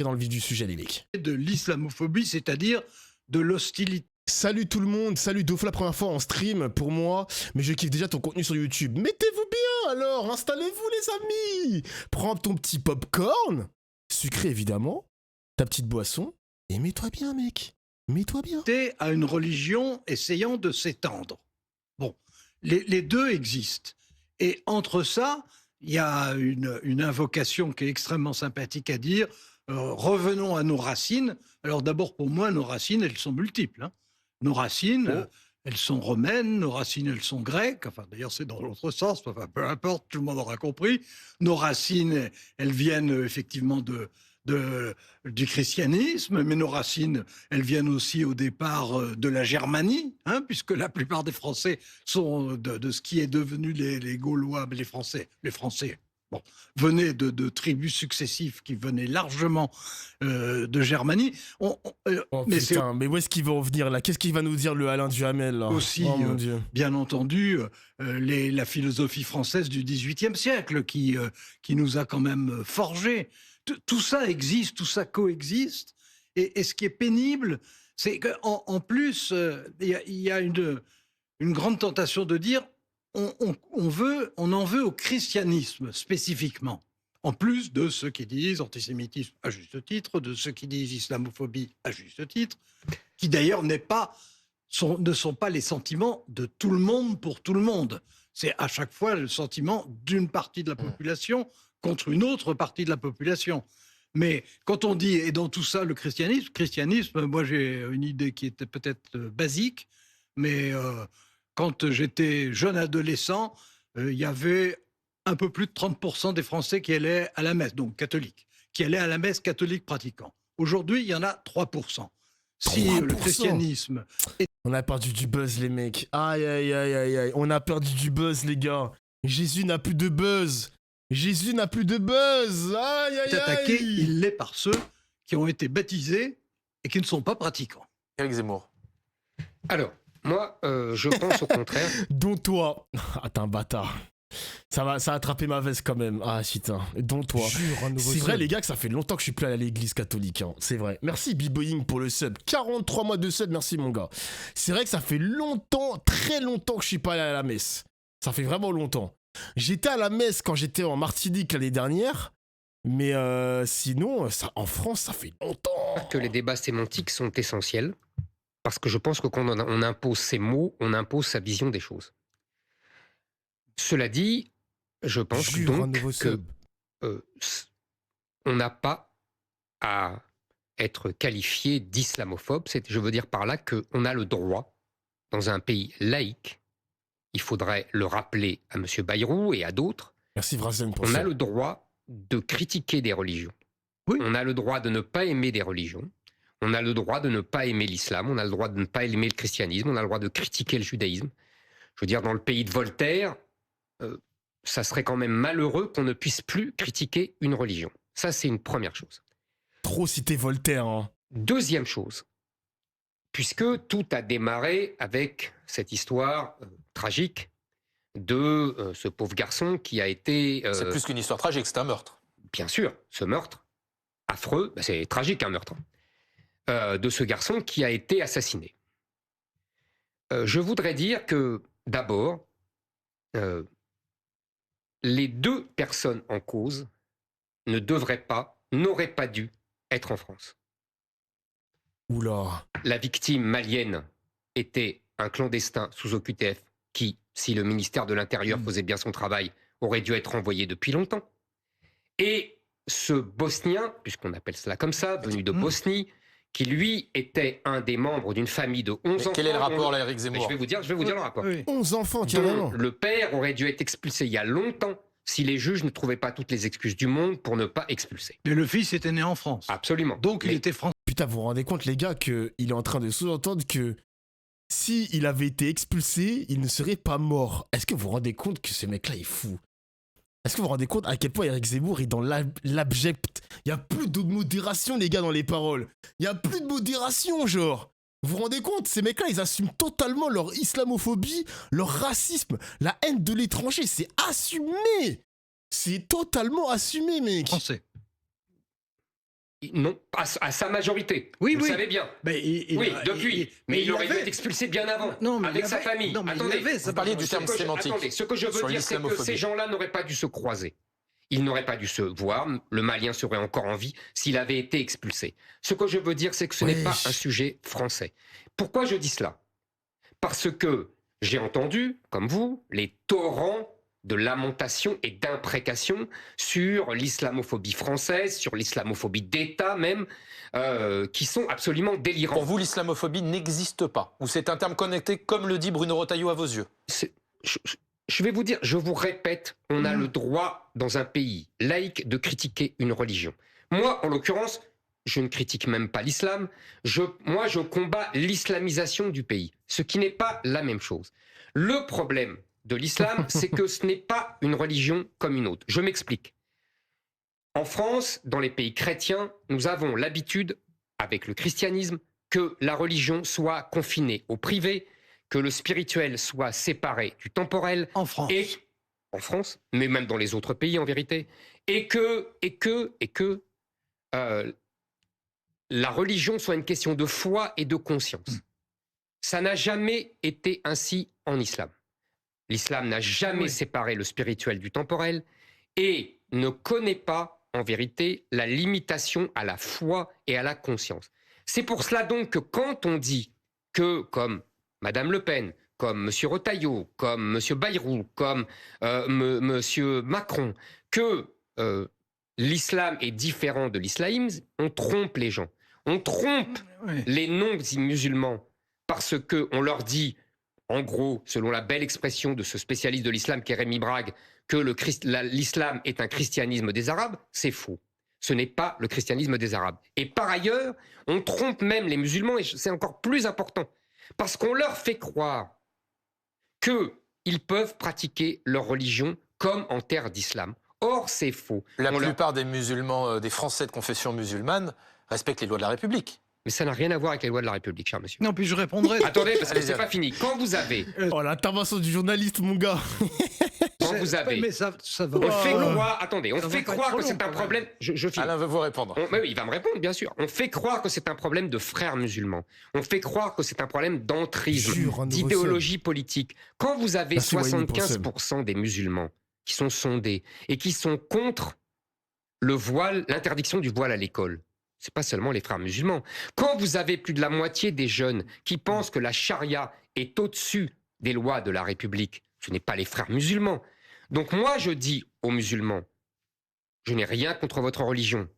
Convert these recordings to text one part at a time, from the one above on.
dans le vif du sujet, les mecs. De l'islamophobie, c'est-à-dire de l'hostilité. Salut tout le monde, salut Dofo, la première fois en stream pour moi, mais je kiffe déjà ton contenu sur YouTube. Mettez-vous bien alors, installez-vous les amis. Prends ton petit popcorn, sucré évidemment, ta petite boisson, et mets-toi bien mec, mets-toi bien. À une religion essayant de s'étendre. Bon, les deux existent. Et entre ça, il y a une invocation qui est extrêmement sympathique à dire, revenons à nos racines. Alors d'abord, pour moi, nos racines, elles sont multiples. Hein. Nos racines, elles sont romaines, nos racines, elles sont grecques. Enfin, d'ailleurs, c'est dans l'autre sens. Enfin, peu importe, tout le monde aura compris. Nos racines, elles viennent effectivement du christianisme, mais nos racines, elles viennent aussi au départ de la Germanie, hein, puisque la plupart des Français sont de ce qui est devenu les Gaulois, les Français. Bon, venaient de tribus successives qui venaient largement de Germanie. Oh putain, mais où est-ce qu'il va en venir là? Qu'est-ce qu'il va nous dire le Alain Duhamel là? Aussi, mon Dieu. bien entendu, la philosophie française du XVIIIe siècle qui nous a quand même forgés. Tout ça existe, tout ça coexiste. Et ce qui est pénible, c'est qu'en plus, il y a une grande tentation de dire on en veut au christianisme spécifiquement. En plus de ceux qui disent antisémitisme à juste titre, de ceux qui disent islamophobie à juste titre, qui d'ailleurs ne sont pas les sentiments de tout le monde pour tout le monde. C'est à chaque fois le sentiment d'une partie de la population contre une autre partie de la population. Mais quand on dit, et dans tout ça, le christianisme, moi j'ai une idée qui était peut-être basique, mais quand j'étais jeune adolescent, il y avait un peu plus de 30% des Français qui allaient à la messe, donc catholiques, qui allaient à la messe catholique pratiquant. Aujourd'hui, il y en a 3%. Si 3%. le christianisme... On a perdu du buzz les mecs. Aïe aïe aïe aïe aïe. On a perdu du buzz les gars. Jésus n'a plus de buzz. Jésus n'a plus de buzz. Aïe aïe aïe. Attaqué, il l'est par ceux qui ont été baptisés et qui ne sont pas pratiquants. Éric Zemmour. Alors, moi, je pense au contraire. Dont toi. Ah, t'es un bâtard. Ça a attrapé ma veste quand même. Ah, putain. Dont toi. C'est vrai, les gars, que ça fait longtemps que je suis plus allé à l'église catholique. Hein. C'est vrai. Merci, B-Boying, pour le sub. 43 mois de sub, merci, mon gars. C'est vrai que ça fait longtemps, très longtemps que je suis pas allé à la messe. Ça fait vraiment longtemps. J'étais à la messe quand j'étais en Martinique l'année dernière. Mais sinon, ça, en France, ça fait longtemps. Que les débats sémantiques sont essentiels. Parce que je pense que quand on impose ses mots, on impose sa vision des choses. Cela dit, je pense donc que on n'a pas à être qualifié d'islamophobe. Je veux dire par là qu'on a le droit, dans un pays laïque, il faudrait le rappeler à M. Bayrou et à d'autres, merci Vrazen pour on ça. a le droit de critiquer des religions. Oui. On a le droit de ne pas aimer des religions. On a le droit de ne pas aimer l'islam. On a le droit de ne pas aimer le christianisme. On a le droit de critiquer le judaïsme. Je veux dire, dans le pays de Voltaire, ça serait quand même malheureux qu'on ne puisse plus critiquer une religion. Ça, c'est une première chose. Trop cité Voltaire. Hein. Deuxième chose, puisque tout a démarré avec cette histoire tragique de ce pauvre garçon qui a été... C'est plus qu'une histoire tragique, c'est un meurtre. Bien sûr, ce meurtre affreux, c'est tragique un meurtre, de ce garçon qui a été assassiné. Je voudrais dire que, d'abord, les deux personnes en cause n'auraient pas dû être en France. Oula. La victime malienne était un clandestin sous OQTF qui, si le ministère de l'Intérieur faisait bien son travail, aurait dû être envoyé depuis longtemps. Et ce Bosnien, puisqu'on appelle cela comme ça, venu de Bosnie, qui lui était un des membres d'une famille de 11 enfants. Quel est le rapport là, Éric Zemmour? Je vais vous dire le rapport. Oui. 11 enfants, carrément. Le père aurait dû être expulsé il y a longtemps si les juges ne trouvaient pas toutes les excuses du monde pour ne pas expulser. Mais le fils était né en France. Absolument. Donc il était français. Putain, vous vous rendez compte, les gars, qu'il est en train de sous-entendre que s'il avait été expulsé, il ne serait pas mort. Est-ce que vous vous rendez compte que ce mec-là est fou? Est-ce que vous vous rendez compte à quel point Éric Zemmour est dans l'abject? Il n'y a plus de modération, les gars, dans les paroles. Il n'y a plus de modération, genre. Vous vous rendez compte? Ces mecs-là, ils assument totalement leur islamophobie, leur racisme, la haine de l'étranger. C'est assumé. C'est totalement assumé, mec. Français. Non, à sa majorité. Oui, vous oui. savez bien. Mais depuis. Mais il aurait dû être expulsé bien avant, avec sa famille. Non, mais Attendez, Vous parliez du terme sémantique. attendez, ce que je veux dire, c'est que ces gens-là n'auraient pas dû se croiser. Ils n'auraient pas dû se voir. Le Malien serait encore en vie s'il avait été expulsé. Ce que je veux dire, c'est que ce n'est pas un sujet français. Pourquoi je dis cela? Parce que j'ai entendu, comme vous, les torrents de lamentation et d'imprécations sur l'islamophobie française, sur l'islamophobie d'État même, qui sont absolument délirants. Pour vous, l'islamophobie n'existe pas? Ou c'est un terme connecté, comme le dit Bruno Retailleau à vos yeux? Je vais vous dire, je vous répète, on a le droit dans un pays laïque de critiquer une religion. Moi, en l'occurrence, je ne critique même pas l'islam. Moi, je combats l'islamisation du pays, ce qui n'est pas la même chose. Le problème de l'islam, c'est que ce n'est pas une religion comme une autre. Je m'explique. En France, dans les pays chrétiens, nous avons l'habitude, avec le christianisme, que la religion soit confinée au privé, que le spirituel soit séparé du temporel. En France. En France, mais même dans les autres pays en vérité. Et que la religion soit une question de foi et de conscience. Ça n'a jamais été ainsi en islam. L'islam n'a jamais séparé le spirituel du temporel et ne connaît pas, en vérité, la limitation à la foi et à la conscience. C'est pour cela donc que quand on dit que, comme Madame Le Pen, comme M. Retailleau, comme M. Bayrou, comme M. Macron, que l'islam est différent de l'islamisme, on trompe les gens. On trompe les non-musulmans parce qu'on leur dit, en gros, selon la belle expression de ce spécialiste de l'islam qui est Rémi Brague, que l'islam est un christianisme des Arabes. C'est faux. Ce n'est pas le christianisme des Arabes. Et par ailleurs, on trompe même les musulmans, et c'est encore plus important, parce qu'on leur fait croire qu'ils peuvent pratiquer leur religion comme en terre d'islam. Or, c'est faux. La plupart des musulmans, des Français de confession musulmane, respectent les lois de la République. Mais ça n'a rien à voir avec les lois de la République, cher monsieur. Non, puis je répondrai. Attendez, parce que c'est pas fini. Quand vous avez... Oh, l'intervention du journaliste, mon gars. Quand vous avez... Mais ça va. On fait croire... Attendez, on fait croire que c'est un problème... Je finis. Alain veut vous répondre. Mais oui, il va me répondre, bien sûr. On fait croire que c'est un problème de frères musulmans. On fait croire que c'est un problème d'entrisme, d'idéologie politique. Quand vous avez 75% des musulmans qui sont sondés et qui sont contre le voile, l'interdiction du voile à l'école, c'est pas seulement les frères musulmans. Quand vous avez plus de la moitié des jeunes qui pensent que la charia est au-dessus des lois de la République, ce n'est pas les frères musulmans. Donc moi, je dis aux musulmans, je n'ai rien contre votre religion,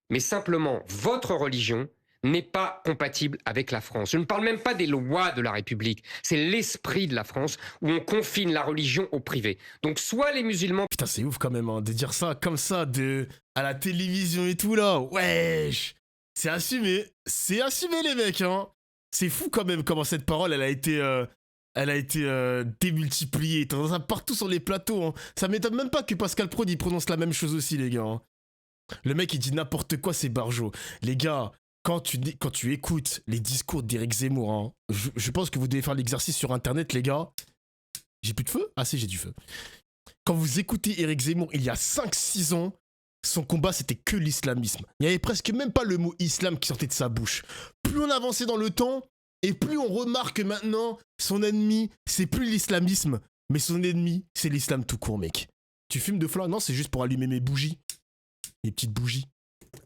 mais simplement, votre religion n'est pas compatible avec la France. Je ne parle même pas des lois de la République. C'est l'esprit de la France où on confine la religion au privé. Donc soit les musulmans... Putain, c'est ouf quand même, hein, de dire ça comme ça, à la télévision et tout là. Wesh, c'est assumé. C'est assumé, les mecs, hein. C'est fou quand même comment cette parole, elle a été démultipliée. T'entends ça partout sur les plateaux, hein. Ça m'étonne même pas que Pascal Praud, il prononce la même chose aussi, les gars, hein. Le mec, il dit n'importe quoi, c'est Barjo. Les gars... Quand tu écoutes les discours d'Éric Zemmour, hein, je pense que vous devez faire l'exercice sur Internet, les gars. J'ai plus de feu? Ah si, j'ai du feu. Quand vous écoutez Éric Zemmour, il y a 5-6 ans, son combat, c'était que l'islamisme. Il n'y avait presque même pas le mot islam qui sortait de sa bouche. Plus on avançait dans le temps, et plus on remarque que maintenant, son ennemi, c'est plus l'islamisme, mais son ennemi, c'est l'islam tout court, mec. Tu fumes de flan? Non, c'est juste pour allumer mes bougies. Mes petites bougies.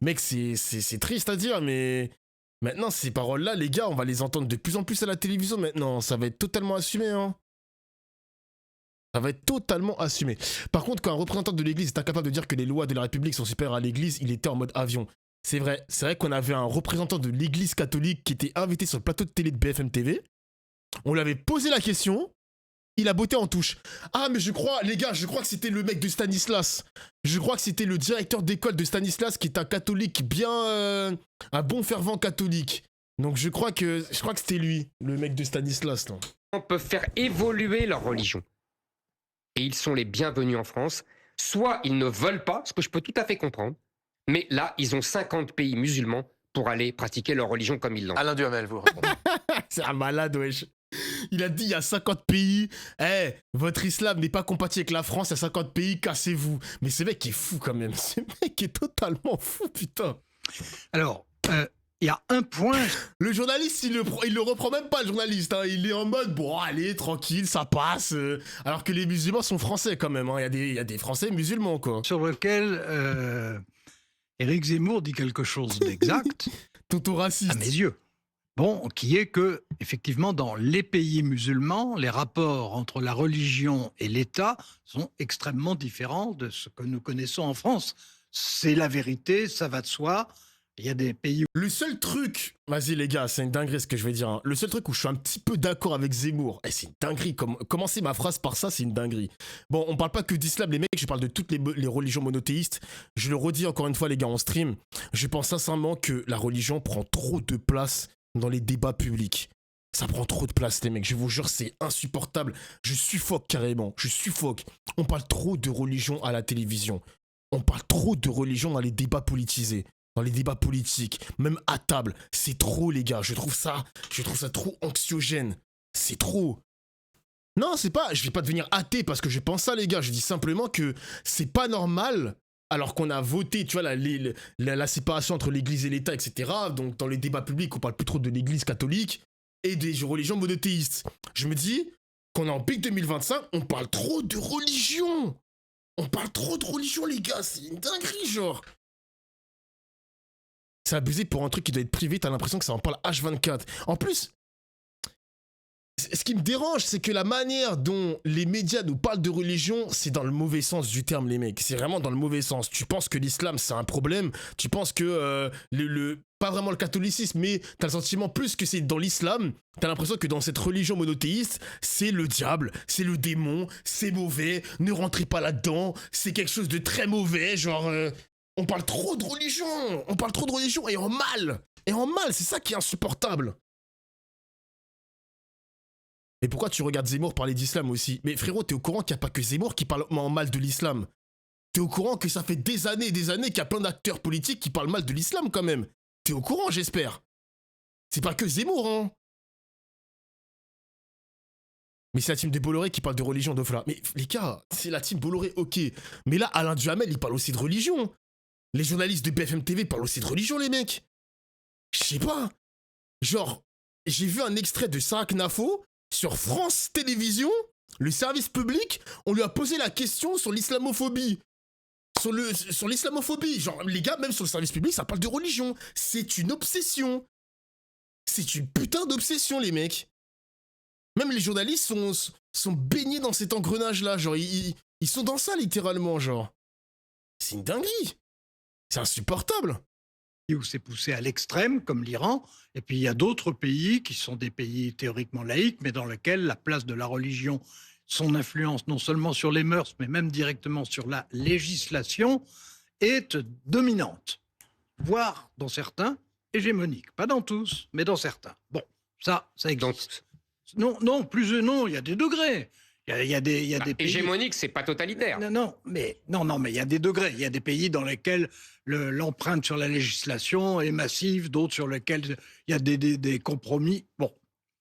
Mec, c'est triste à dire, mais maintenant, ces paroles-là, les gars, on va les entendre de plus en plus à la télévision maintenant. Ça va être totalement assumé, hein. Ça va être totalement assumé. Par contre, quand un représentant de l'Église est incapable de dire que les lois de la République sont supérieures à l'Église, il était en mode avion. C'est vrai qu'on avait un représentant de l'Église catholique qui était invité sur le plateau de télé de BFM TV. On lui avait posé la question. Il a botté en touche. Ah, mais je crois que c'était le mec de Stanislas. Je crois que c'était le directeur d'école de Stanislas qui est un catholique bien... un bon fervent catholique. Donc je crois que c'était lui, le mec de Stanislas. Non. On peut faire évoluer leur religion. Et ils sont les bienvenus en France. Soit ils ne veulent pas, ce que je peux tout à fait comprendre, mais là, ils ont 50 pays musulmans pour aller pratiquer leur religion comme ils l'entendent. Alain Duhamel, vous répondez. C'est un malade, wesh. Il a dit, il y a 50 pays, votre islam n'est pas compatible avec la France, il y a 50 pays, cassez-vous. Mais ce mec est fou quand même, ce mec est totalement fou, putain. Alors, il y a un point. Le journaliste, il le reprend même pas, le journaliste. Hein. Il est en mode, bon, allez, tranquille, ça passe. Alors que les musulmans sont français quand même. Hein. Il y a des Français musulmans, quoi. Sur lequel Éric Zemmour dit quelque chose d'exact. Tout raciste. À mes yeux. Bon, qui est que, effectivement, dans les pays musulmans, les rapports entre la religion et l'État sont extrêmement différents de ce que nous connaissons en France. C'est la vérité, ça va de soi. Il y a des pays... Le seul truc... Vas-y les gars, c'est une dinguerie ce que je vais dire. Hein. Le seul truc où je suis un petit peu d'accord avec Zemmour, c'est une dinguerie. Commencer ma phrase par ça, c'est une dinguerie. Bon, on parle pas que d'islam, les mecs, je parle de toutes les religions monothéistes. Je le redis encore une fois, les gars, en stream. Je pense sincèrement que la religion prend trop de place dans les débats publics. Ça prend trop de place, les mecs. Je vous jure, c'est insupportable. Je suffoque carrément. Je suffoque. On parle trop de religion à la télévision. On parle trop de religion dans les débats politisés. Dans les débats politiques, même à table, c'est trop les gars, je trouve ça trop anxiogène, c'est trop. Non, c'est pas, je vais pas devenir athée parce que je pense ça les gars, je dis simplement que c'est pas normal, alors qu'on a voté, tu vois, la séparation entre l'église et l'État, etc. Donc dans les débats publics, on parle plus trop de l'église catholique et des religions monothéistes. Je me dis qu'on est en pic 2025, on parle trop de religion. On parle trop de religion les gars, c'est une dinguerie genre. C'est abusé pour un truc qui doit être privé, t'as l'impression que ça en parle H24. En plus, ce qui me dérange, c'est que la manière dont les médias nous parlent de religion, c'est dans le mauvais sens du terme, les mecs. C'est vraiment dans le mauvais sens. Tu penses que l'islam, c'est un problème. Tu penses que, pas vraiment le catholicisme, mais t'as le sentiment plus que c'est dans l'islam. T'as l'impression que dans cette religion monothéiste, c'est le diable, c'est le démon, c'est mauvais, ne rentrez pas là-dedans, c'est quelque chose de très mauvais, genre... On parle trop de religion, et en mal, c'est ça qui est insupportable. Et pourquoi tu regardes Zemmour parler d'islam aussi? Mais frérot, t'es au courant qu'il n'y a pas que Zemmour qui parle en mal de l'islam? T'es au courant que ça fait des années et des années qu'il y a plein d'acteurs politiques qui parlent mal de l'islam quand même? T'es au courant, j'espère? C'est pas que Zemmour, hein? Mais c'est la team de Bolloré qui parle de religion, Dofla. Mais les gars, c'est la team Bolloré, ok. Mais là, Alain Duhamel, il parle aussi de religion. Les journalistes de BFM TV parlent aussi de religion, les mecs. Je sais pas. Genre, j'ai vu un extrait de Sarah Knafo sur France Télévisions, le service public, on lui a posé la question sur l'islamophobie. Sur l'islamophobie. Genre, les gars, même sur le service public, ça parle de religion. C'est une obsession. C'est une putain d'obsession, les mecs. Même les journalistes sont baignés dans cet engrenage-là. Genre, ils sont dans ça, littéralement, genre. C'est une dinguerie. C'est insupportable. Où c'est poussé à l'extrême, comme l'Iran. Et puis, il y a d'autres pays qui sont des pays théoriquement laïques, mais dans lesquels la place de la religion, son influence non seulement sur les mœurs, mais même directement sur la législation, est dominante. Voire, dans certains, hégémonique. Pas dans tous, mais dans certains. Bon, ça existe. Non, il y a des degrés. Il y a des pays... Hégémonique, c'est pas totalitaire. Non, mais il y a des degrés. Il y a des pays dans lesquels l'empreinte sur la législation est massive, d'autres sur lesquels il y a des compromis. Bon,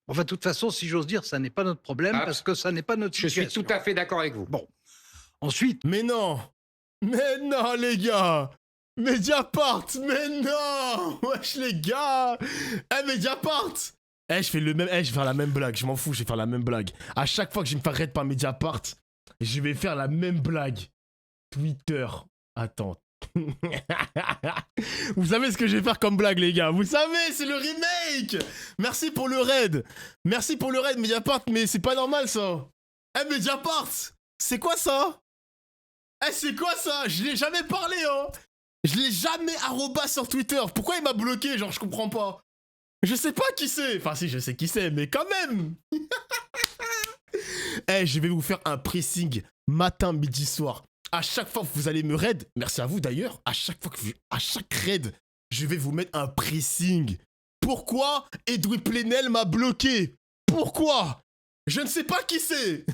enfin, de toute façon, si j'ose dire, ça n'est pas notre problème parce que ça n'est pas notre situation. Je suis tout à fait d'accord avec vous. Bon, ensuite... Mais non, les gars. Mediapart, mais non. Wesh, les gars. Mediapart. Je vais faire la même blague, je m'en fous, je vais faire la même blague. À chaque fois que je vais me faire raid par Mediapart, je vais faire la même blague. Twitter. Attends. Vous savez ce que je vais faire comme blague, les gars? Vous savez, c'est le remake. Merci pour le raid. Merci pour le raid, Mediapart, mais c'est pas normal, ça. Mediapart, c'est quoi ça? C'est quoi ça? Je l'ai jamais parlé, hein. Je l'ai jamais arrobas sur Twitter. Pourquoi il m'a bloqué? Genre, je comprends pas. Je sais pas qui c'est. Enfin, si, je sais qui c'est, mais quand même. Je vais vous faire un pressing matin, midi, soir. À chaque fois que vous allez me raid, merci à vous d'ailleurs, à chaque raid, je vais vous mettre un pressing. Pourquoi Edoui Plenel m'a bloqué? Pourquoi? Je ne sais pas qui c'est.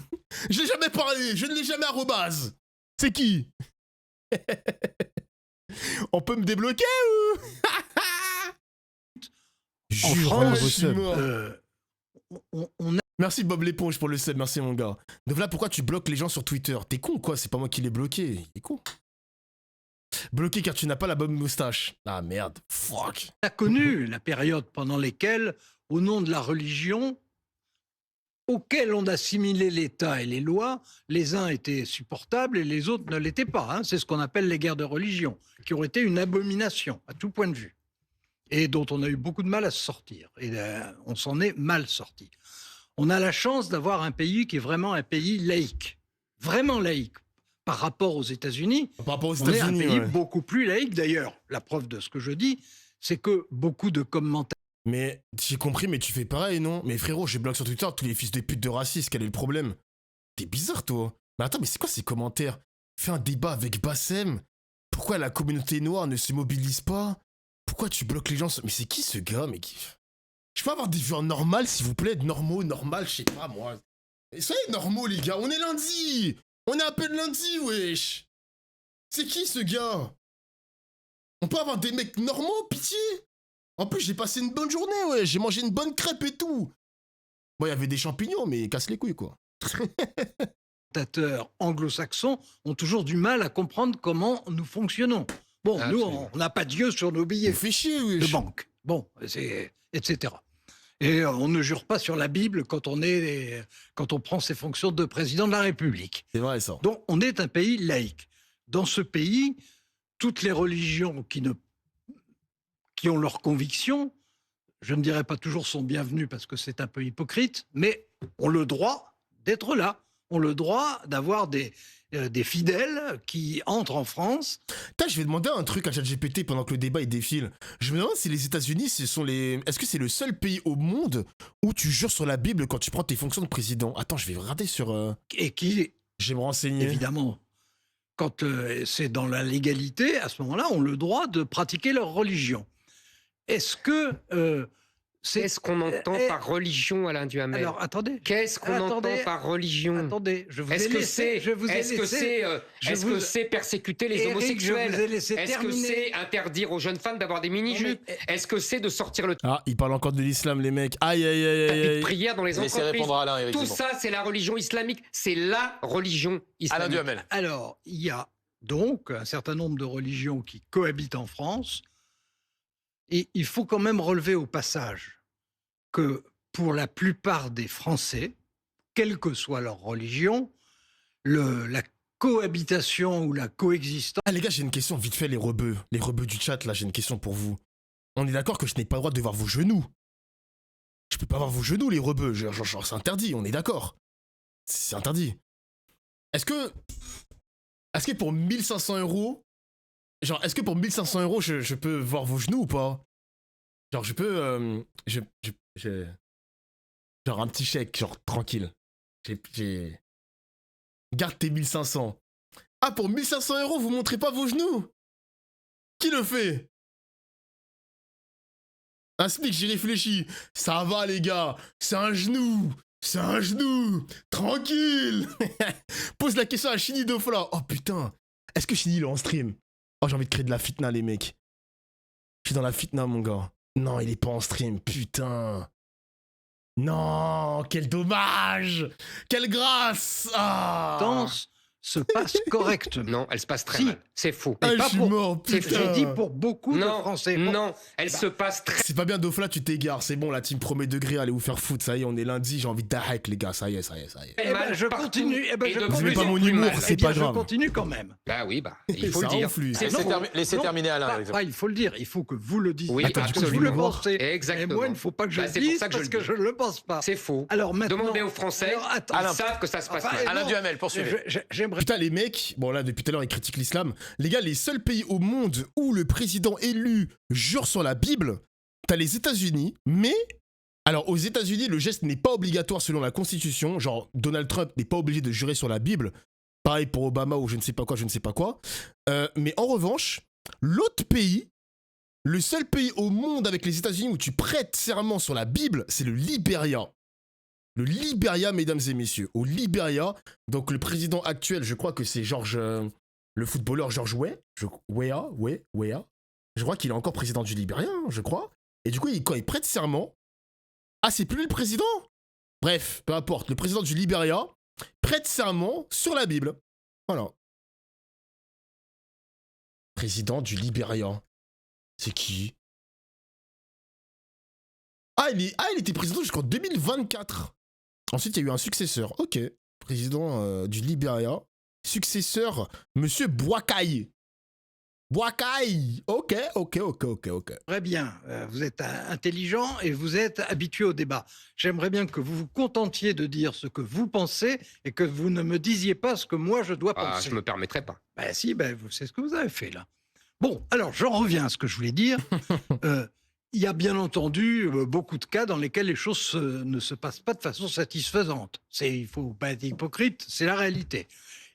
Je l'ai jamais parlé, je ne l'ai jamais arrobase. C'est qui? On peut me débloquer ou? En France, on a... Merci Bob l'éponge pour le sub, merci mon gars. Donc là, pourquoi tu bloques les gens sur Twitter? T'es con quoi? C'est pas moi qui l'ai bloqué, t'es con. Bloqué car tu n'as pas la bonne moustache. Ah merde, fuck. On a connu la période pendant laquelle, au nom de la religion, auquel on assimilait l'État et les lois, les uns étaient supportables et les autres ne l'étaient pas. Hein. C'est ce qu'on appelle les guerres de religion, qui ont été une abomination à tout point de vue, et dont on a eu beaucoup de mal à se sortir. Et on s'en est mal sorti. On a la chance d'avoir un pays qui est vraiment un pays laïque, vraiment laïque. Par rapport aux États-Unis, on est un pays beaucoup plus laïque. D'ailleurs, la preuve de ce que je dis, c'est que beaucoup de commentaires... Mais j'ai compris, mais tu fais pareil, non? Mais frérot, j'ai bloqué sur Twitter tous les fils de pute de racistes, quel est le problème? T'es bizarre, toi. Mais attends, mais c'est quoi ces commentaires? Fais un débat avec Bassem. Pourquoi la communauté noire ne se mobilise pas? Pourquoi tu bloques les gens? Mais c'est qui ce gars? Mais qui... Je peux avoir des vues en normal, s'il vous plaît? Normaux, normal, je sais pas, moi. Soyez normaux, les gars, on est lundi! On est à peine lundi, wesh! C'est qui ce gars? On peut avoir des mecs normaux, pitié? En plus, j'ai passé une bonne journée, ouais. J'ai mangé une bonne crêpe et tout. Bon, il y avait des champignons, mais casse les couilles, quoi. Les commentateurs anglo-saxons ont toujours du mal à comprendre comment nous fonctionnons. Bon, nous, on n'a pas Dieu sur nos billets de banque. Bon, etc. Et on ne jure pas sur la Bible quand on prend ses fonctions de président de la République. C'est vrai, ça. Donc, on est un pays laïque. Dans ce pays, toutes les religions qui ont leurs convictions, je ne dirais pas toujours sont bienvenues parce que c'est un peu hypocrite, mais ont le droit d'être là, ont le droit d'avoir des fidèles qui entrent en France. Je vais demander un truc à ChatGPT pendant que le débat il défile. Je me demande si les États-Unis, est-ce que c'est le seul pays au monde où tu jures sur la Bible quand tu prends tes fonctions de président? Attends, je vais regarder sur... Et qui, je vais me renseigner. Évidemment, quand c'est dans la légalité, à ce moment-là, ont le droit de pratiquer leur religion. Est-ce que... Qu'est-ce qu'on entend par religion, Alain Duhamel? Alors, attendez. Qu'est-ce qu'on entend par religion? Attendez, je vous ai laissé. Est-ce que vous... c'est persécuter les homosexuels? Est-ce que c'est interdire aux jeunes femmes d'avoir des mini-jupes? Est-ce que c'est de sortir le... Ah, ils parlent encore de l'islam, les mecs. Aïe, aïe, aïe, aïe. De prière dans les entreprises. Alain, tout ça, c'est la religion islamique. C'est la religion islamique. Alain Duhamel. Alors, il y a donc un certain nombre de religions qui cohabitent en France. Et il faut quand même relever au passage que pour la plupart des Français, quelle que soit leur religion, la cohabitation ou la coexistence... Ah les gars, j'ai une question vite fait, les rebeux du chat, là, j'ai une question pour vous. On est d'accord que je n'ai pas le droit de voir vos genoux? Je peux pas voir vos genoux, les rebeux, genre c'est interdit, on est d'accord? C'est interdit. Est-ce que pour 1500 €, genre, est-ce que pour 1500 €, je peux voir vos genoux ou pas? Genre, je peux... genre, un petit chèque, genre, tranquille. Garde tes 1500. Ah, pour 1500 €, vous montrez pas vos genoux? Qui le fait? Un SMIC, j'y réfléchis. Ça va, les gars. C'est un genou. C'est un genou. Tranquille. Pose la question à Chini Dofla. Oh, putain. Est-ce que Chini, il est en stream? Oh, j'ai envie de créer de la fitna, les mecs. Je suis dans la fitna, mon gars. Non, il est pas en stream, putain. Non, quel dommage. Quelle grâce. Ah. Se passe correctement. Non, elle se passe très mal. C'est faux. Ah, je suis mort, putain. J'ai dit pour beaucoup de Français. Non, elle se passe très... C'est pas bien, Dofla, tu t'égares. C'est bon, la team premier degré, allez vous faire foutre. Ça y est, on est lundi, j'ai envie d'arrêter, les gars. Ça y est. Eh ben, je continue. Vous n'avez pas mon humour, c'est pas grave. Je continue quand même. Bah oui, il faut le dire. Laissez terminer Alain. Il faut le dire, il faut que vous le disiez. Oui, parce que vous le pensez. Exactement. Et moi, il ne faut pas que je le dise parce que je ne le pense pas. C'est faux. Alors maintenant... Demandez aux Français, ils savent que ça se passe mal. Alain Duhamel, poursuivez. Putain, les mecs... Bon là, depuis tout à l'heure, ils critiquent l'islam. Les gars, les seuls pays au monde où le président élu jure sur la Bible, t'as les États-Unis, mais... Alors, aux États-Unis, le geste n'est pas obligatoire selon la Constitution. Genre, Donald Trump n'est pas obligé de jurer sur la Bible. Pareil pour Obama ou je ne sais pas quoi. Mais en revanche, l'autre pays, le seul pays au monde avec les États-Unis où tu prêtes serment sur la Bible, c'est le Libéria. Le Libéria, mesdames et messieurs. Au Libéria, donc le président actuel, je crois que c'est le footballeur George Weah. Je crois qu'il est encore président du Libéria, hein, je crois. Et du coup, quand il prête serment... Ah, c'est plus lui le président? Bref, peu importe. Le président du Libéria prête serment sur la Bible. Voilà. président du Libéria. C'est qui? Il était président jusqu'en 2024. Ensuite, il y a eu un successeur. Ok. Président du Libéria. Successeur, Monsieur Boakai. Boakai. Ok. Très bien. Vous êtes intelligent et vous êtes habitué au débat. J'aimerais bien que vous vous contentiez de dire ce que vous pensez et que vous ne me disiez pas ce que moi je dois penser. Je me permettrai pas. Ben si, c'est ce que vous avez fait là. Bon, alors j'en reviens à ce que je voulais dire. Il y a bien entendu beaucoup de cas dans lesquels les choses ne se passent pas de façon satisfaisante. Il ne faut pas être hypocrite, c'est la réalité.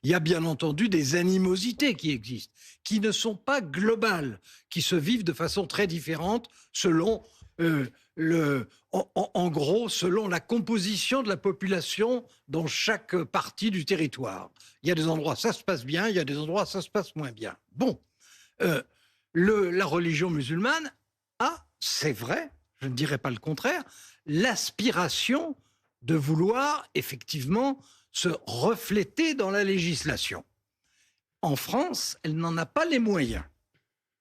Il y a bien entendu des animosités qui existent, qui ne sont pas globales, qui se vivent de façon très différente selon, en gros, selon la composition de la population dans chaque partie du territoire. Il y a des endroits où ça se passe bien, il y a des endroits où ça se passe moins bien. Bon, la religion musulmane a, c'est vrai, je ne dirais pas le contraire, l'aspiration de vouloir effectivement se refléter dans la législation. En France, elle n'en a pas les moyens.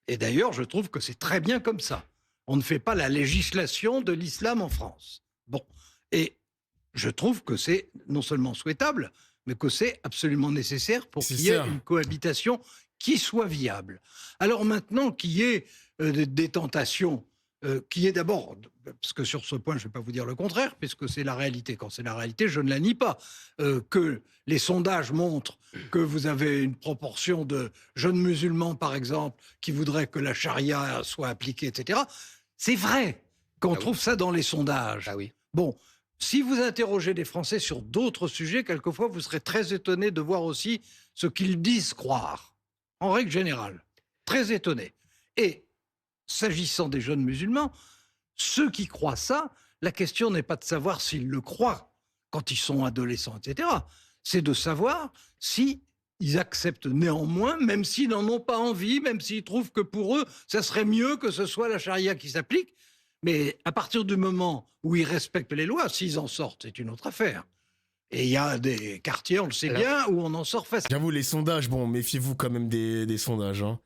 Et d'ailleurs, je trouve que c'est très bien comme ça. On ne fait pas la législation de l'islam en France. Bon, et je trouve que c'est non seulement souhaitable, mais que c'est absolument nécessaire pour qu'il y ait une cohabitation qui soit viable. Alors maintenant, qu'il y ait des tentations, qui est d'abord, parce que sur ce point, je ne vais pas vous dire le contraire, puisque c'est la réalité. Quand c'est la réalité, je ne la nie pas. Que les sondages montrent que vous avez une proportion de jeunes musulmans, par exemple, qui voudraient que la charia soit appliquée, etc. C'est vrai qu'on trouve ça dans les sondages. Ah oui. Bon, si vous interrogez des Français sur d'autres sujets, quelquefois, vous serez très étonné de voir aussi ce qu'ils disent croire, en règle générale. Très étonné. Et s'agissant des jeunes musulmans, ceux qui croient ça, la question n'est pas de savoir s'ils le croient quand ils sont adolescents, etc. C'est de savoir si ils acceptent néanmoins, même s'ils n'en ont pas envie, même s'ils trouvent que pour eux, ça serait mieux que ce soit la charia qui s'applique. Mais à partir du moment où ils respectent les lois, s'ils en sortent, c'est une autre affaire. Et il y a des quartiers, on le sait bien, où on en sort facilement. J'avoue, les sondages, bon, méfiez-vous quand même des sondages, hein.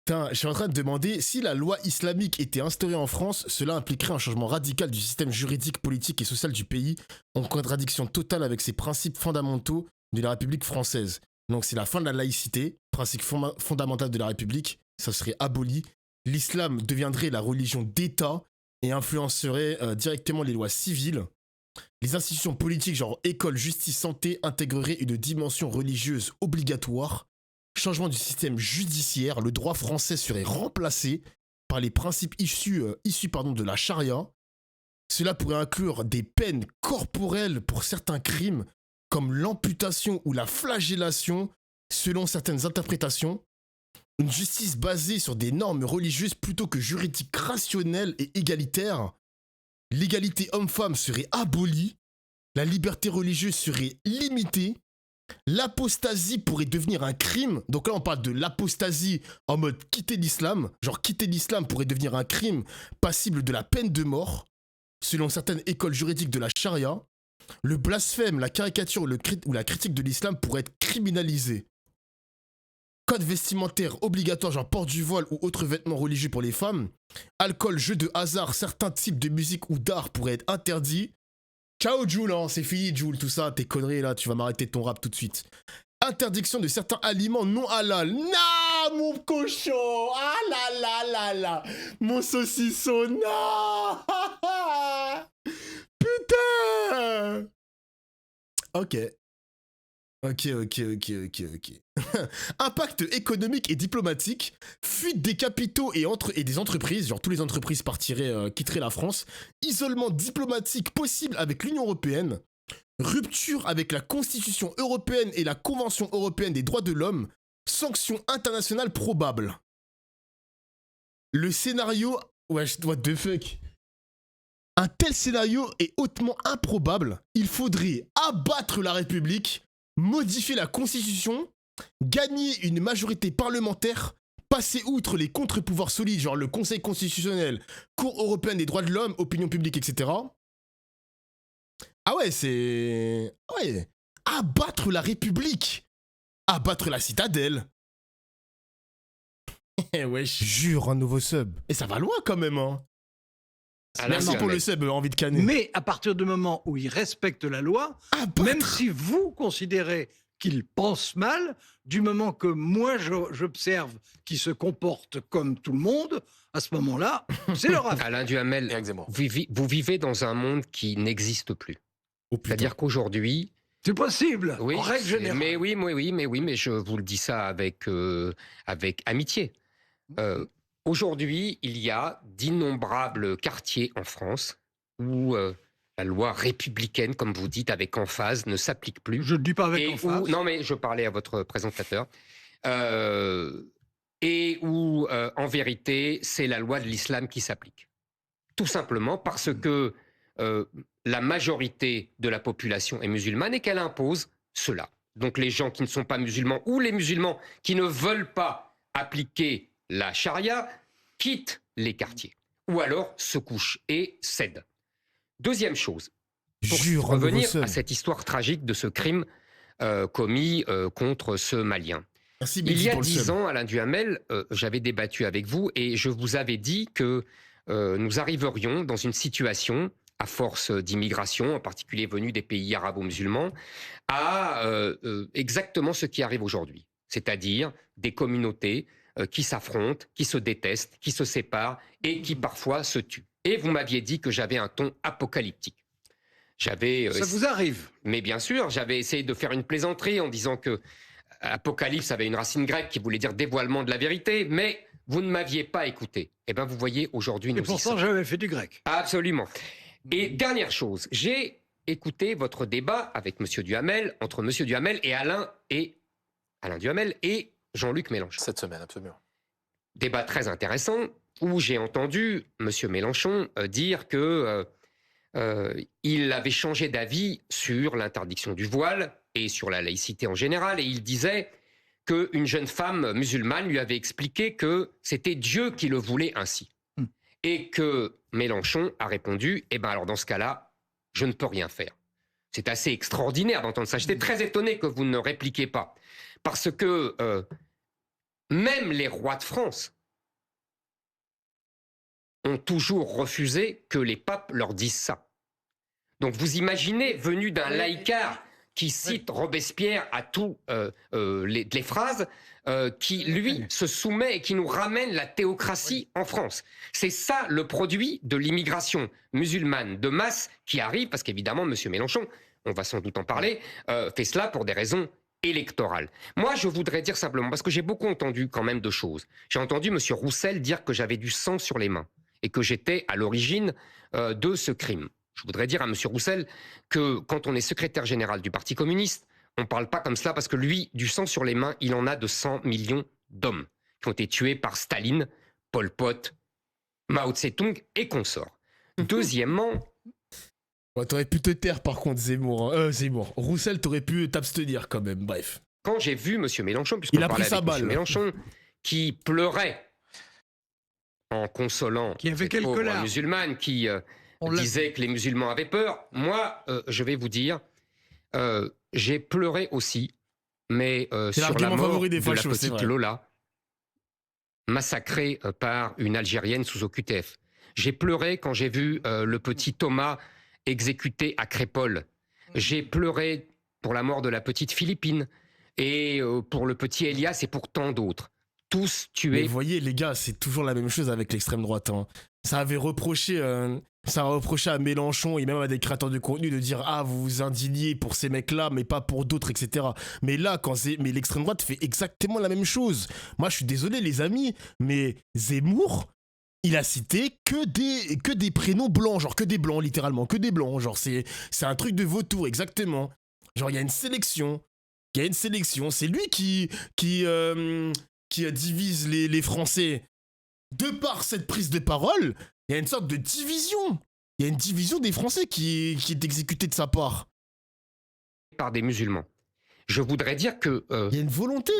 Putain, je suis en train de demander si la loi islamique était instaurée en France, cela impliquerait un changement radical du système juridique, politique et social du pays, en contradiction totale avec ses principes fondamentaux de la République française. Donc c'est la fin de la laïcité, principe fondamental de la République, ça serait aboli. L'islam deviendrait la religion d'État et influencerait directement les lois civiles. Les institutions politiques, genre école, justice, santé, intégreraient une dimension religieuse obligatoire. Changement du système judiciaire, le droit français serait remplacé par les principes issus de la charia. Cela pourrait inclure des peines corporelles pour certains crimes, comme l'amputation ou la flagellation, selon certaines interprétations. Une justice basée sur des normes religieuses plutôt que juridiques rationnelles et égalitaires. L'égalité homme-femme serait abolie. La liberté religieuse serait limitée. L'apostasie pourrait devenir un crime. Donc là, on parle de l'apostasie en mode quitter l'islam. Genre quitter l'islam pourrait devenir un crime passible de la peine de mort, selon certaines écoles juridiques de la charia. Le blasphème, la caricature ou la critique de l'islam pourrait être criminalisé. Code vestimentaire obligatoire, genre port du voile ou autres vêtements religieux pour les femmes. Alcool, jeux de hasard, certains types de musique ou d'art pourraient être interdits. Ciao Jules, hein, c'est fini Jules, tout ça, tes conneries là, tu vas m'arrêter ton rap tout de suite. Interdiction de certains aliments non halal. Non, mon cochon, ah là là là là, mon saucisson, non. Putain. Ok. Impact économique et diplomatique, fuite des capitaux et des entreprises, genre toutes les entreprises quitteraient la France, isolement diplomatique possible avec l'Union européenne, rupture avec la Constitution européenne et la Convention européenne des droits de l'homme, sanctions internationales probables. Le scénario... Wesh, what the fuck? Un tel scénario est hautement improbable. Il faudrait abattre la République, modifier la Constitution, gagner une majorité parlementaire, passer outre les contre-pouvoirs solides, genre le Conseil constitutionnel, Cour européenne des droits de l'homme, opinion publique, etc. Ah ouais, c'est... Ouais. Abattre la République. Abattre la citadelle. Wesh. Jure, un nouveau sub. Et ça va loin quand même, hein. Alain Merci pour Duhamel. le sub, envie de canner. Mais à partir du moment où il respecte la loi, même si vous considérez qu'il pense mal, du moment que moi j'observe qu'il se comporte comme tout le monde, à ce moment-là, c'est leur affaire. Alain Duhamel, Éric Zemmour. vous vivez dans un monde qui n'existe plus. Oh, putain. C'est-à-dire qu'aujourd'hui, C'est possible, oui, en règle générale. mais je vous le dis ça avec amitié. Aujourd'hui, il y a d'innombrables quartiers en France où la loi républicaine, comme vous dites, avec emphase, ne s'applique plus. Je ne dis pas avec Et emphase. non, mais je parlais à votre présentateur. Et où, en vérité, c'est la loi de l'islam qui s'applique. Tout simplement parce que la majorité de la population est musulmane et qu'elle impose cela. Donc les gens qui ne sont pas musulmans ou les musulmans qui ne veulent pas appliquer la charia quittent les quartiers ou alors se couchent et cèdent. Deuxième chose, pour Jure, un nouveau revenir sub. à cette histoire tragique de ce crime commis contre ce Malien. Merci, Il Biggie, y a pour le 10 sub. ans, Alain Duhamel, j'avais débattu avec vous et je vous avais dit que nous arriverions dans une situation, à force d'immigration, en particulier venue des pays arabo-musulmans, à exactement ce qui arrive aujourd'hui. C'est-à-dire des communautés qui s'affrontent, qui se détestent, qui se séparent et qui parfois se tuent. Et vous m'aviez dit que j'avais un ton apocalyptique. Ça vous arrive. Mais bien sûr, j'avais essayé de faire une plaisanterie en disant que Apocalypse avait une racine grecque qui voulait dire dévoilement de la vérité, mais vous ne m'aviez pas écouté. Eh bien, vous voyez, aujourd'hui, Et nous y pourtant, sommes. j'avais fait du grec. Absolument. Et dernière chose, j'ai écouté votre débat avec M. Duhamel, entre M. Duhamel et Alain Duhamel et Jean-Luc Mélenchon. Cette semaine, absolument. Débat très intéressant où j'ai entendu M. Mélenchon dire que il avait changé d'avis sur l'interdiction du voile et sur la laïcité en général, et il disait qu'une jeune femme musulmane lui avait expliqué que c'était Dieu qui le voulait ainsi. Et que Mélenchon a répondu, eh bien alors dans ce cas-là, je ne peux rien faire. C'est assez extraordinaire d'entendre ça. J'étais très étonné que vous ne répliquiez pas. Parce que même les rois de France ont toujours refusé que les papes leur disent ça. Donc vous imaginez, venu d'un laïcard qui cite Robespierre à tous les phrases, qui, lui, se soumet et qui nous ramène la théocratie en France. C'est ça le produit de l'immigration musulmane de masse qui arrive, parce qu'évidemment, M. Mélenchon, on va sans doute en parler, fait cela pour des raisons électorales. Moi, je voudrais dire simplement, parce que j'ai beaucoup entendu quand même de choses. J'ai entendu M. Roussel dire que j'avais du sang sur les mains et que j'étais à l'origine de ce crime. Je voudrais dire à M. Roussel que quand on est secrétaire général du Parti communiste, on ne parle pas comme cela parce que lui, du sang sur les mains, il en a de 100 millions d'hommes qui ont été tués par Staline, Pol Pot, Mao Tse-tung et consorts. Deuxièmement... Ouais, t'aurais pu te taire par contre, Zemmour. Zemmour. Roussel, t'aurais pu t'abstenir quand même, bref. Quand j'ai vu M. Mélenchon, Il puisqu'on a parlait pris sa avec M. balle. Mélenchon, qui pleurait en consolant Qui avait cette quelques pauvre larmes. musulmane qui disait que les musulmans avaient peur. Moi, je vais vous dire, j'ai pleuré aussi, mais C'est sur la l'argument mort favori des de la fachos, c'est petite vrai. Lola, massacrée par une Algérienne sous OQTF. J'ai pleuré quand j'ai vu le petit Thomas exécuté à Crépol. J'ai pleuré pour la mort de la petite Philippine et pour le petit Elias et pour tant d'autres. Tous Mais tués. vous voyez, les gars, c'est toujours la même chose avec l'extrême droite. Hein. Ça avait reproché à Mélenchon et même à des créateurs de contenu de dire « Ah, vous vous indignez pour ces mecs-là, mais pas pour d'autres, etc. » Mais là, mais l'extrême droite fait exactement la même chose. Moi, je suis désolé, les amis, mais Zemmour, il a cité que des prénoms blancs, genre que des blancs, littéralement, que des blancs. Genre, c'est un truc de vautour, exactement. Genre, il y a une sélection. C'est lui qui divise les Français. De par cette prise de parole, il y a une sorte de division. Il y a une division des Français qui est exécutée de sa part. Par des musulmans. Je voudrais dire que Il y a une volonté.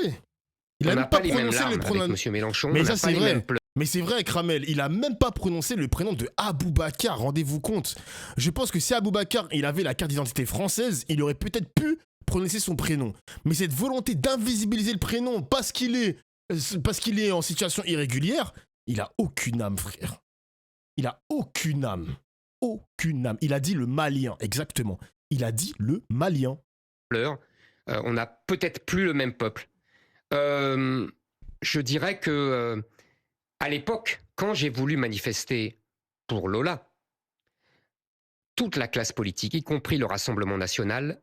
Il on a n'a même pas pas les mêmes prononcé larmes le pronom. avec M. Mélenchon. Mais on ça, n'a c'est pas les vrai. mêmes pleurs. Mais c'est vrai, Kramel, il a même pas prononcé le prénom de Aboubacar, rendez-vous compte. Je pense que si Aboubacar, il avait la carte d'identité française, il aurait peut-être pu prononcer son prénom. Mais cette volonté d'invisibiliser le prénom parce qu'il est parce qu'il est en situation irrégulière, il a aucune âme, frère. Il a aucune âme. Aucune âme. Il a dit le malien, exactement. Il a dit le malien. On n'a peut-être plus le même peuple. Je dirais que à l'époque, quand j'ai voulu manifester pour Lola, toute la classe politique, y compris le Rassemblement national,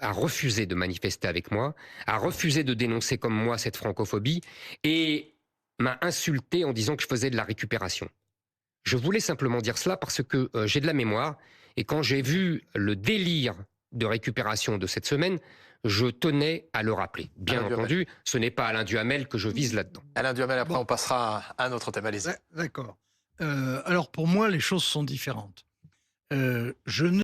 a refusé de manifester avec moi, a refusé de dénoncer comme moi cette francophobie et m'a insulté en disant que je faisais de la récupération. Je voulais simplement dire cela parce que j'ai de la mémoire et quand j'ai vu le délire de récupération de cette semaine, je tenais à le rappeler. Bien entendu, ce n'est pas Alain Duhamel que je vise là-dedans. Alain Duhamel, après on passera à un autre thème. Allez-y. D'accord. Alors pour moi, les choses sont différentes. Je ne